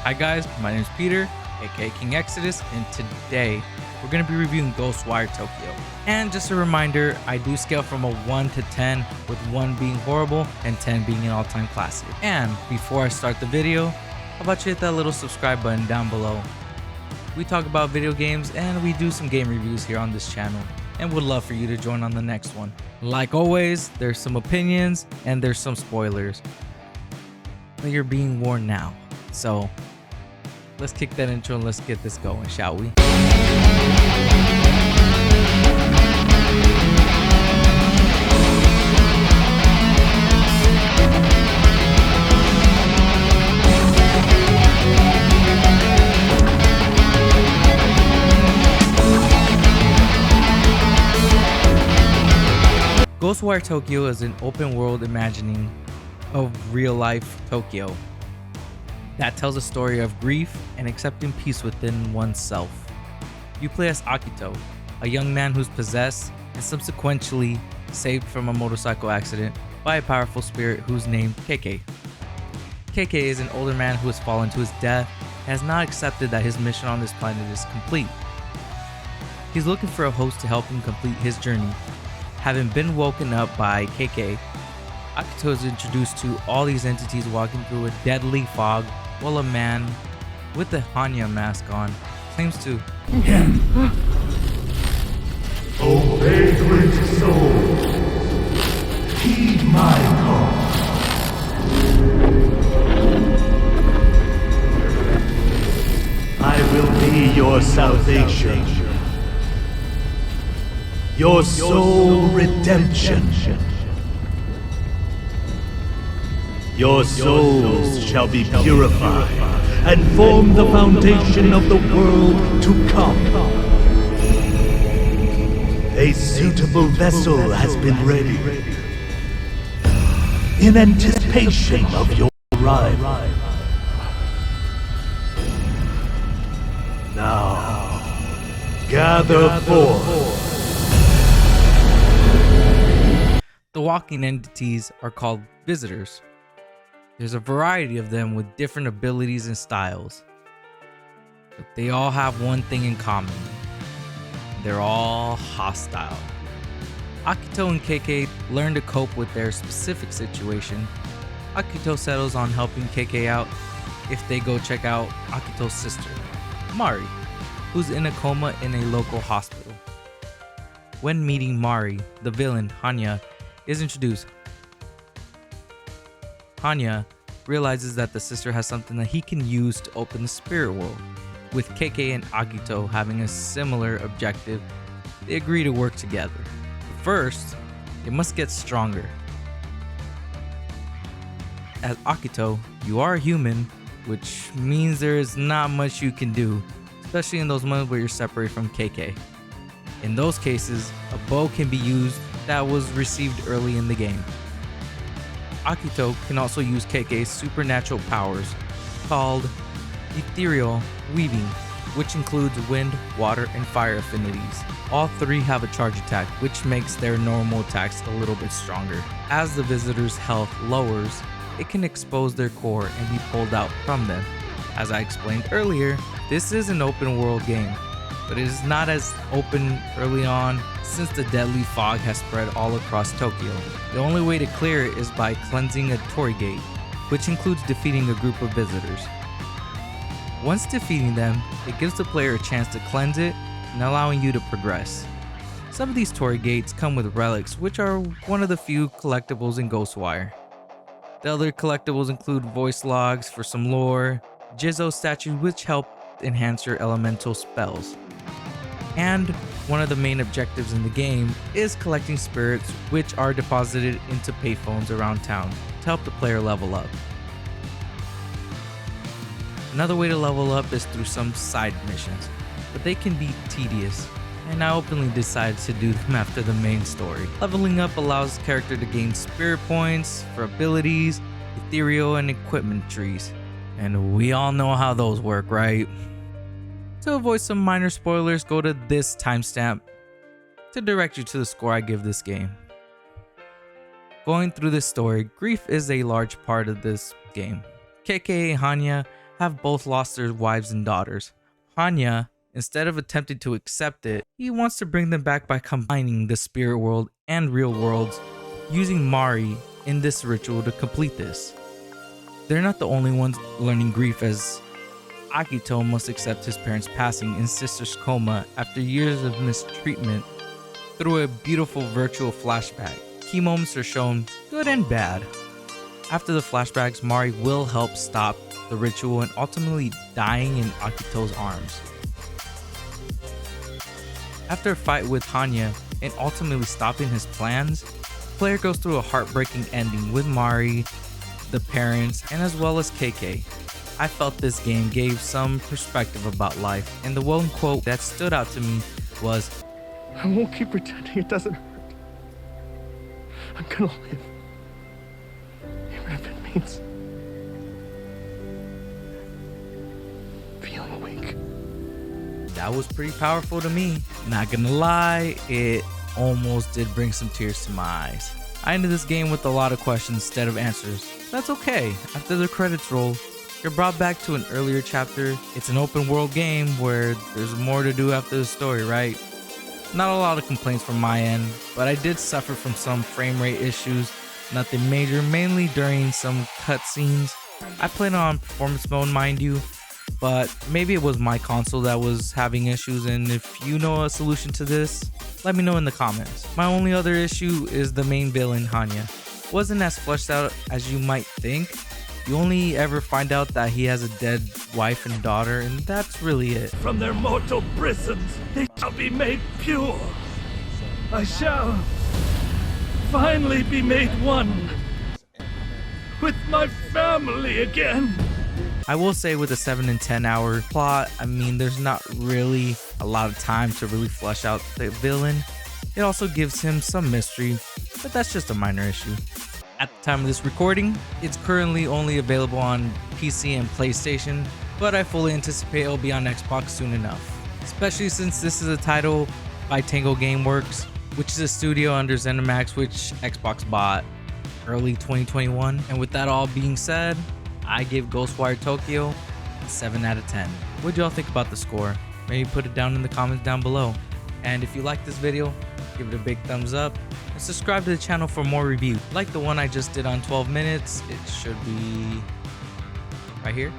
Hi guys, my name is Peter, aka King Exodus, and today we're going to be reviewing Ghostwire Tokyo. And just a reminder, I do scale from a 1 to 10, with 1 being horrible and 10 being an all-time classic. And before I start the video, how about you hit that little subscribe button down below. We talk about video games and we do some game reviews here on this channel, and would love for you to join on the next one. Like always, there's some opinions and there's some spoilers, but you're being warned now. So let's kick that intro and let's get this going, shall we? Ghostwire Tokyo is an open world imagining of real life Tokyo that tells a story of grief and accepting peace within oneself. You play as Akito, a young man who's possessed and subsequently saved from a motorcycle accident by a powerful spirit who's named KK. KK is an older man who has fallen to his death and has not accepted that his mission on this planet is complete. He's looking for a host to help him complete his journey. Having been woken up by KK, Akito is introduced to all these entities walking through a deadly fog while a man with a Hanya mask on claims to Obey, great soul. Heed my call. I will be your salvation, your soul redemption. Your souls shall be purified and form the foundation of the world to come. A suitable vessel has been ready in anticipation of your arrival. Now, gather forth. The walking entities are called visitors. There's a variety of them with different abilities and styles, but they all have one thing in common. They're all hostile. Akito and KK learn to cope with their specific situation. Akito settles on helping KK out if they go check out Akito's sister, Mari, who's in a coma in a local hospital. When meeting Mari, the villain, Hanya, is introduced. Hanya realizes that the sister has something that he can use to open the spirit world. With KK and Akito having a similar objective, they agree to work together. But first, they must get stronger. As Akito, you are human, which means there is not much you can do, especially in those moments where you're separated from KK. In those cases, a bow can be used that was received early in the game. Akito can also use KK's supernatural powers called ethereal weaving, which includes wind, water, and fire affinities. All three have a charge attack, which makes their normal attacks a little bit stronger. As the visitor's health lowers, it can expose their core and be pulled out from them. As I explained earlier, this is an open world game, but it is not as open early on since the deadly fog has spread all across Tokyo. The only way to clear it is by cleansing a torii gate, which includes defeating a group of visitors. Once defeating them, it gives the player a chance to cleanse it and allowing you to progress. Some of these torii gates come with relics, which are one of the few collectibles in Ghostwire. The other collectibles include voice logs for some lore, Jizo statues which help enhance your elemental spells. And one of the main objectives in the game is collecting spirits, which are deposited into payphones around town to help the player level up. Another way to level up is through some side missions, but they can be tedious, and I openly decided to do them after the main story. Leveling up allows the character to gain spirit points for abilities, ethereal, and equipment trees. And we all know how those work, right? To avoid some minor spoilers, go to this timestamp to direct you to the score I give this game. Going through this story, grief is a large part of this game. KK and Hanya have both lost their wives and daughters. Hanya, instead of attempting to accept it, he wants to bring them back by combining the spirit world and real worlds, using Mari in this ritual to complete this. They're not the only ones learning grief, as Akito must accept his parents' passing in sister's coma after years of mistreatment through a beautiful virtual flashback. Key moments are shown, good and bad. After the flashbacks, Mari will help stop the ritual and ultimately dying in Akito's arms. After a fight with Hanya and ultimately stopping his plans, the player goes through a heartbreaking ending with Mari, the parents, and as well as KK. I felt this game gave some perspective about life, and the one quote that stood out to me was, "I won't keep pretending it doesn't hurt. I'm gonna live. Even if it means feeling weak." That was pretty powerful to me. Not gonna lie, it almost did bring some tears to my eyes. I ended this game with a lot of questions instead of answers. That's okay. After the credits roll, you're brought back to an earlier chapter. It's an open world game where there's more to do after the story, right? Not a lot of complaints from my end, but I did suffer from some frame rate issues. Nothing major, mainly during some cutscenes. I played on performance mode, mind you, but maybe it was my console that was having issues, and if you know a solution to this, let me know in the comments. My only other issue is the main villain, Hanya. Wasn't as fleshed out as you might think. You only ever find out that he has a dead wife and daughter, and that's really it. From their mortal prisons, they shall be made pure. I shall finally be made one with my family again. I will say with a 7 and 10 hour plot, I mean, there's not really a lot of time to really flesh out the villain. It also gives him some mystery, but that's just a minor issue. At the time of this recording, it's currently only available on PC and PlayStation, but I fully anticipate it'll be on Xbox soon enough. Especially since this is a title by Tango Gameworks, which is a studio under ZeniMax, which Xbox bought early 2021. And with that all being said, I give Ghostwire Tokyo a 7 out of 10. What do y'all think about the score? Maybe put it down in the comments down below. And if you like this video, give it a big thumbs up and subscribe to the channel for more reviews. Like the one I just did on 12 minutes, it should be right here.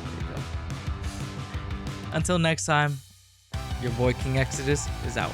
There you go. Until next time, your boy King Exodus is out.